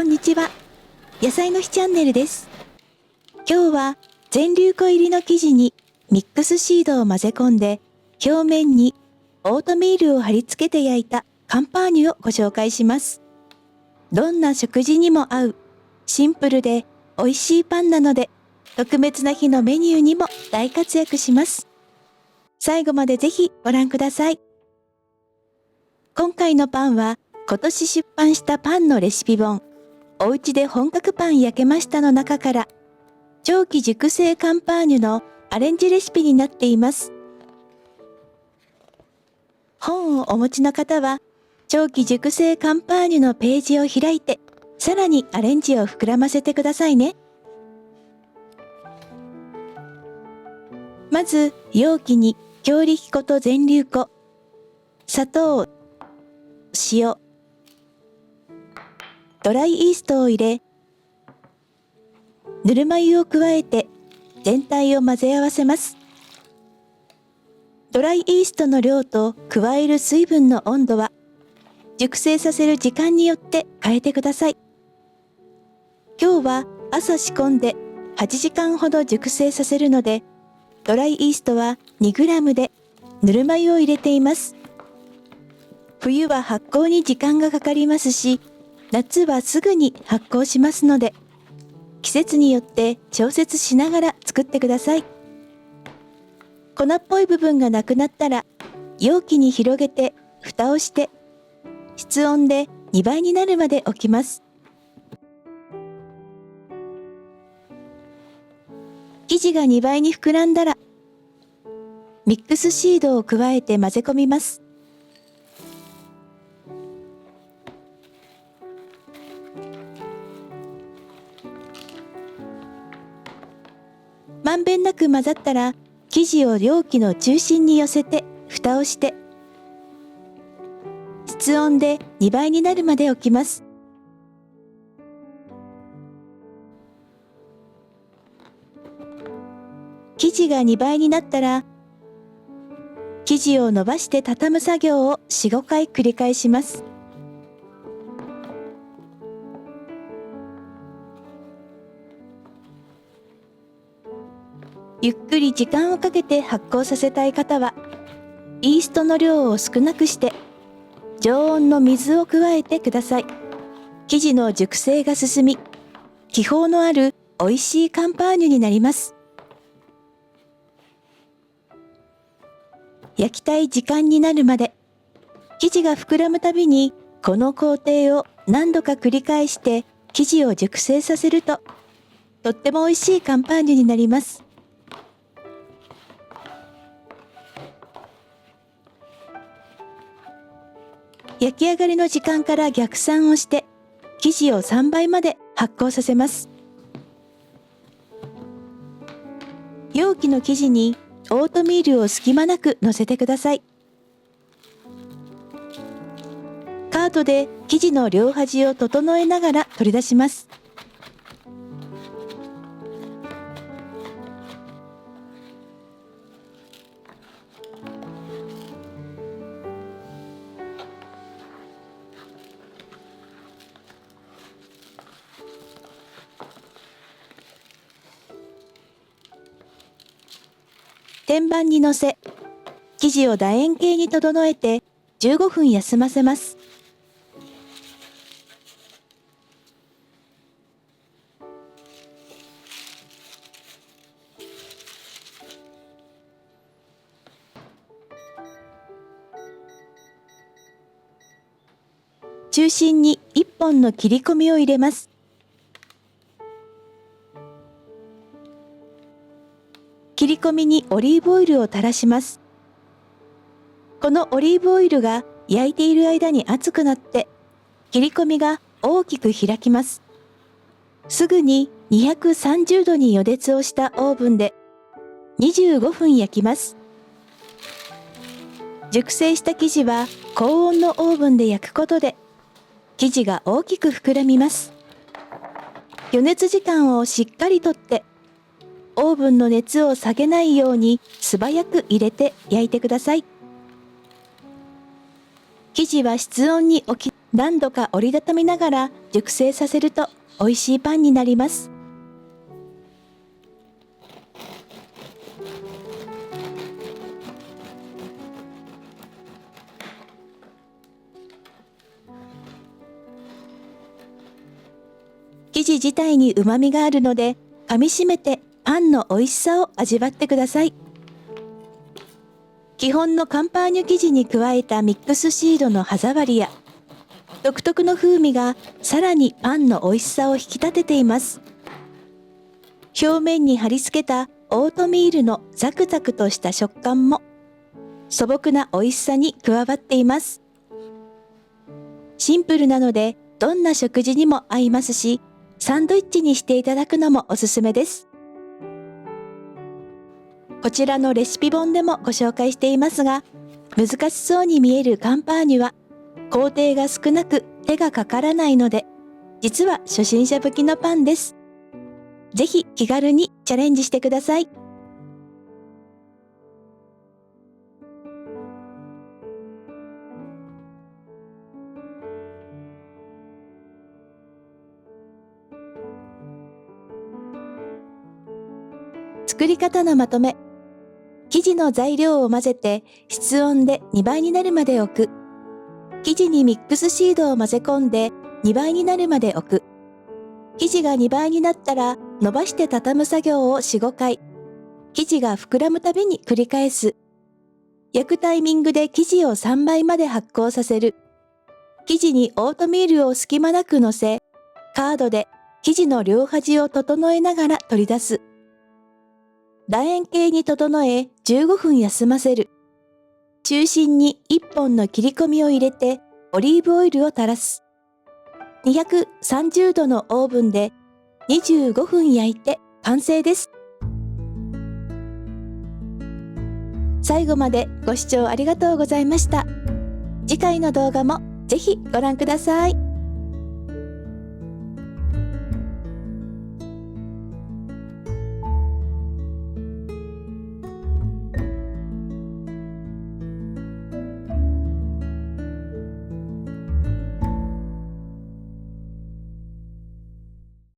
こんにちは。野菜の日チャンネルです。今日は全粒粉入りの生地にミックスシードを混ぜ込んで、表面にオートミールを貼り付けて焼いたカンパーニュをご紹介します。どんな食事にも合うシンプルで美味しいパンなので、特別な日のメニューにも大活躍します。最後までぜひご覧ください。今回のパンは今年出版したパンのレシピ本、おうちで本格パン焼けましたの中から、長期熟成カンパーニュのアレンジレシピになっています。本をお持ちの方は、長期熟成カンパーニュのページを開いて、さらにアレンジを膨らませてくださいね。まず、容器に強力粉と全粒粉、砂糖、塩、ドライイーストを入れ、ぬるま湯を加えて全体を混ぜ合わせます。ドライイーストの量と加える水分の温度は、熟成させる時間によって変えてください。今日は朝仕込んで8時間ほど熟成させるので、ドライイーストは 2g でぬるま湯を入れています。冬は発酵に時間がかかりますし、夏はすぐに発酵しますので、季節によって調節しながら作ってください。粉っぽい部分がなくなったら、容器に広げて蓋をして、室温で2倍になるまで置きます。生地が2倍に膨らんだら、ミックスシードを加えて混ぜ込みます。まんべんなく混ざったら、生地を容器の中心に寄せて蓋をして、室温で2倍になるまで置きます。生地が2倍になったら、生地を伸ばして畳む作業を4、5回繰り返します。ゆっくり時間をかけて発酵させたい方は、イーストの量を少なくして、常温の水を加えてください。生地の熟成が進み、気泡のある美味しいカンパーニュになります。焼きたい時間になるまで、生地が膨らむたびに、この工程を何度か繰り返して生地を熟成させると、とっても美味しいカンパーニュになります。焼き上がりの時間から逆算をして、生地を3倍まで発酵させます。容器の生地にオートミールを隙間なく乗せてください。カートで生地の両端を整えながら取り出します。天板に乗せ、生地を楕円形に整えて15分休ませます。中心に1本の切り込みを入れます。切り込みにオリーブオイルを垂らします。このオリーブオイルが焼いている間に熱くなって、切り込みが大きく開きます。すぐに230度に予熱をしたオーブンで25分焼きます。熟成した生地は高温のオーブンで焼くことで、生地が大きく膨らみます。予熱時間をしっかりとって、オーブンの熱を下げないように素早く入れて焼いてください。生地は室温に置き、何度か折りたたみながら熟成させると美味しいパンになります。生地自体に旨味があるので、噛み締めてパンの美味しさを味わってください。基本のカンパーニュ生地に加えたミックスシードの歯触りや独特の風味がさらにパンの美味しさを引き立てています。表面に貼り付けたオートミールのザクザクとした食感も素朴な美味しさに加わっています。シンプルなのでどんな食事にも合いますし、サンドイッチにしていただくのもおすすめです。こちらのレシピ本でもご紹介していますが、難しそうに見えるカンパーニュは工程が少なく手がかからないので、実は初心者向きのパンです。ぜひ気軽にチャレンジしてください。作り方のまとめ。生地の材料を混ぜて室温で2倍になるまで置く。生地にミックスシードを混ぜ込んで2倍になるまで置く。生地が2倍になったら伸ばして畳む作業を4、5回。生地が膨らむたびに繰り返す。焼くタイミングで生地を3倍まで発酵させる。生地にオートミールを隙間なく乗せ、カードで生地の両端を整えながら取り出す。楕円形に整え15分休ませる。中心に1本の切り込みを入れてオリーブオイルを垂らす。230度のオーブンで25分焼いて完成です。最後までご視聴ありがとうございました。次回の動画もぜひご覧ください。